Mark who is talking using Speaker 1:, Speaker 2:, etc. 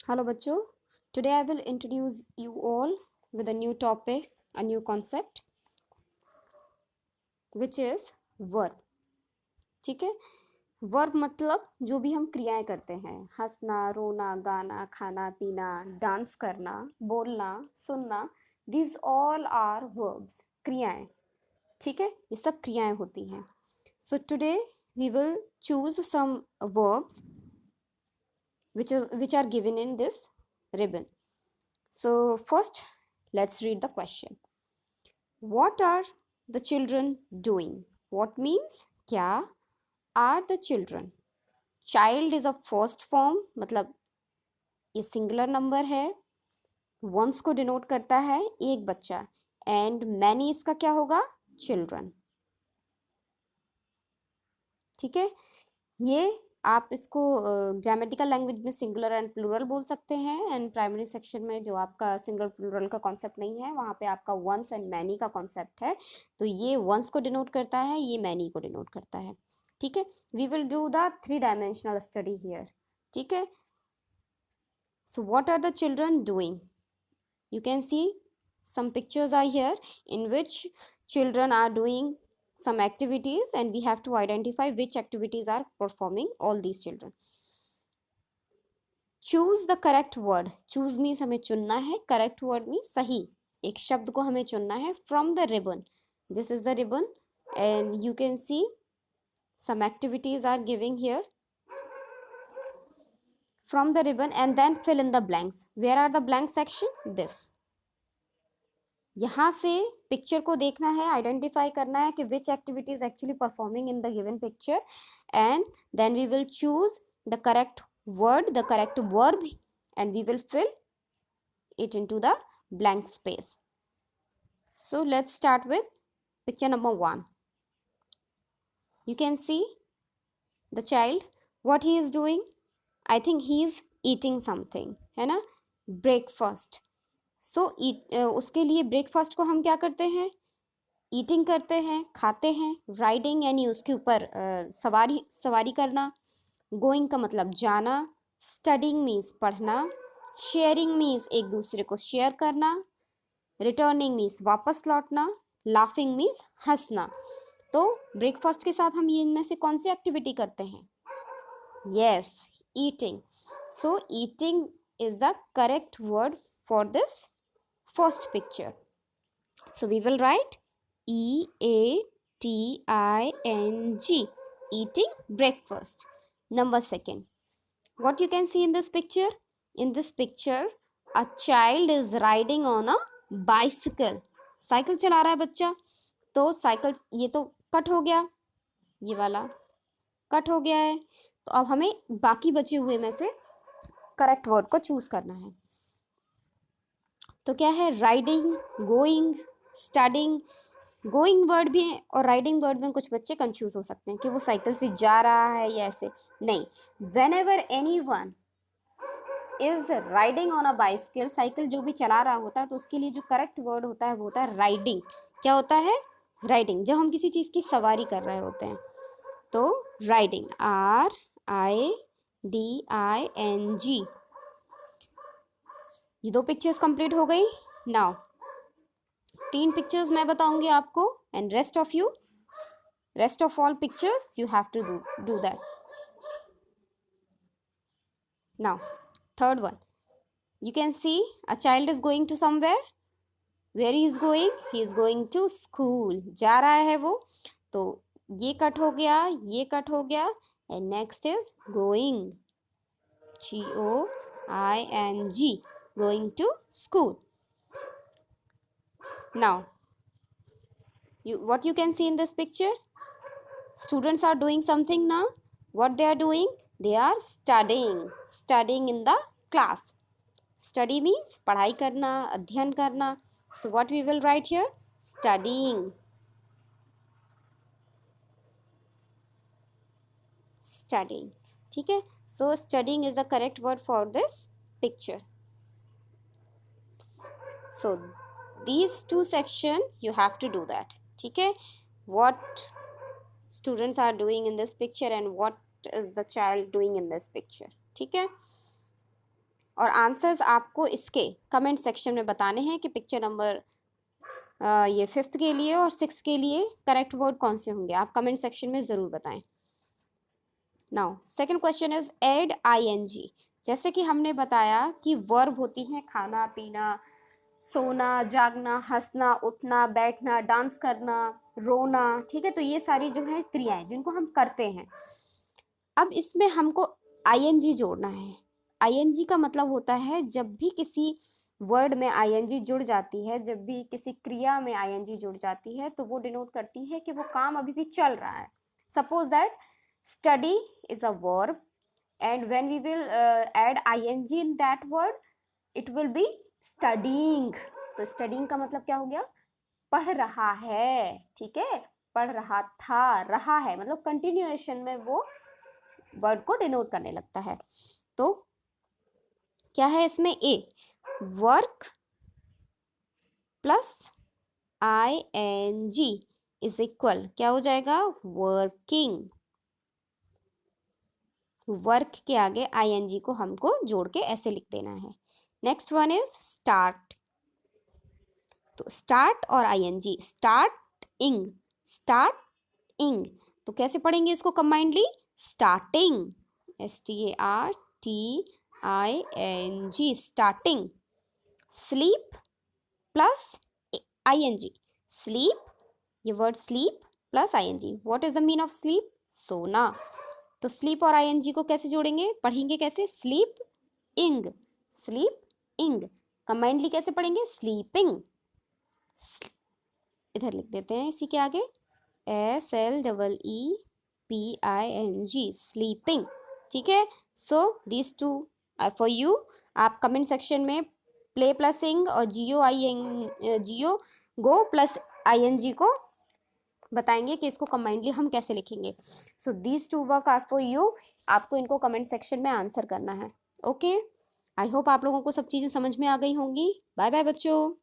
Speaker 1: Hello बच्चों, today I will introduce you all with a new topic, a new concept which is verb. ठीक है, verb मतलब जो भी हम क्रियाएं करते हैं, हंसना, रोना, गाना, खाना पीना, डांस करना, बोलना, सुनना, these all are verbs, क्रियाएं. ठीक है, ये सब क्रियाएं होती हैं. So today we will choose some verbs which are given in this ribbon. So first, let's read the question. What are the children doing? What means क्या are the children? Child is a first form, मतलब ये singular number है. Once को denote करता है एक बच्चा, and many इसका क्या होगा? चिल्ड्रन. ठीक है, ये आप इसको ग्रामेटिकल लैंग्वेज में सिंगुलर एंड प्लूरल बोल सकते हैं, एंड प्राइमरी सेक्शन में जो आपका सिंगुलर प्लूरल का कॉन्सेप्ट नहीं है वहाँ पे आपका वंस एंड मैनी का कॉन्सेप्ट है. तो ये वंस को डिनोट करता है, ये मैनी को डिनोट करता है. ठीक है, we will do the 3 dimensional study here. ठीक है, so what are the children doing? You can see some pictures are here in which children are doing some activities, and we have to identify which activities are performing all these children. Choose the correct word. Choose means हमें चुनना है, correct word means सही एक शब्द को हमें चुनना है from the ribbon. This is the ribbon and you can see some activities are giving here from the ribbon, and then fill in the blanks. Where are the blank section? This. यहाँ से picture को देखना है, identify करना है कि which activity is actually performing in the given picture, and then we will choose the correct word, the correct verb, and we will fill it into the blank space. So let's start with picture number 1. You can see the child, what he is doing. I think he is eating something, है ना, breakfast. So उसके लिए breakfast को हम क्या करते हैं? Eating करते हैं, खाते हैं. राइडिंग यानी उसके ऊपर सवारी करना. गोइंग का मतलब जाना. स्टडिंग मीन्स पढ़ना. शेयरिंग मीन्स एक दूसरे को शेयर करना. रिटर्निंग मीन्स वापस लौटना. लाफिंग मीन्स हंसना. तो ब्रेकफास्ट के साथ हम ये इनमें से कौन सी एक्टिविटी करते हैं? Yes, eating. So eating is the correct word for this first picture. So we will write EATING, eating breakfast. Number 2, what you can see in this picture? In this picture, a child is riding on a bicycle. Cycle चला रहा है बच्चा. तो cycle, ये तो cut हो गया, ये वाला कट हो गया है. तो अब हमें बाकी बचे हुए में से करेक्ट वर्ड को चूज करना है. तो क्या है? Riding, going, studying. Going word भी है और राइडिंग वर्ड में कुछ बच्चे कंफ्यूज हो सकते हैं कि वो साइकिल से जा रहा है या ऐसे. नहीं, when ever any one is riding on a bicycle, cycle जो भी चला रहा होता है, तो उसके लिए जो करेक्ट वर्ड होता है वो होता है राइडिंग. क्या होता है? राइडिंग. जब हम किसी चीज़ की सवारी कर रहे होते हैं तो राइडिंग, RIDING. ये 2 पिक्चर्स कंप्लीट हो गई. नाउ 3 पिक्चर्स मैं बताऊंगी आपको, and rest of all pictures you have to do that. Now third one, you can see a child is going to somewhere. Where he is going? He is going to school. जा रहा है वो. तो ये cut हो गया, ये cut हो गया, and next is going, GOING, going to school. Now what you can see in this picture? Students are doing something now. What they are doing? They are studying in the class. Study means पढ़ाई करना, अध्ययन करना. So what we will write here? Studying. ठीक है. So studying is the correct word for this picture. So these 2 section you have to do that. ठीक है. What students are doing in this picture and what is the child doing in this picture. ठीक है. और answers आपको इसके comment section में बताने हैं कि पिक्चर नंबर ये 5th के लिए और 6 के लिए करेक्ट वर्ड कौन से होंगे, आप कमेंट सेक्शन में ज़रूर बताएं। Now second question is add ING. जैसे कि हमने बताया कि वर्ब होती हैं खाना पीना, सोना, जागना, हंसना, उठना, बैठना, डांस करना, रोना, ठीक है। तो ये सारी जो है क्रियाएं जिनको हम करते हैं। अब इसमें हमको आईएनजी जोड़ना है। आईएनजी का मतलब होता है जब भी किसी वर्ड में आईएनजी जुड़ जाती है, जब भी किसी क्रिया में आईएनजी जुड़ जाती है, तो वो डिनोट करती है कि वो काम अभी भी चल रहा है। Suppose that study is a verb and when we will add ing in that word it will be studying। तो studying का मतलब क्या हो गया, पढ़ रहा है, ठीक है। पढ़ रहा था, रहा है मतलब कंटिन्यूएशन में वो वर्ड को डिनोट करने लगता है। तो क्या है इसमें, a work plus ing is equal क्या हो जाएगा, वर्किंग। वर्क के आगे आईएनजी को हमको जोड़ के ऐसे लिख देना है। Next one is start. तो स्टार्ट और आईएनजी, स्टार्टिंग, स्टार्टिंग, तो कैसे पढ़ेंगे इसको combinedly, starting, STARTING, starting. Sleep plus ING, sleep, ये word sleep plus ING, what is the mean of sleep, सोना। तो स्लीप और आईएनजी को कैसे जोड़ेंगे, पढ़ेंगे कैसे, स्लीप इंग, स्लीप इंग। कंबाइंडली कैसे पढ़ेंगे, स्लीपिंग। इधर लिख देते हैं इसी के आगे SLEEPING, स्लीपिंग, ठीक है। So this two are for you. आप कमेंट सेक्शन में प्ले प्लस इंग और जियो गो प्लस आईएनजी को बताएंगे कि इसको कंबाइंडली हम कैसे लिखेंगे। So these two work are for you. आपको इनको कमेंट सेक्शन में आंसर करना है। ओके, आई होप आप लोगों को सब चीज़ें समझ में आ गई होंगी। बाय बाय बच्चों।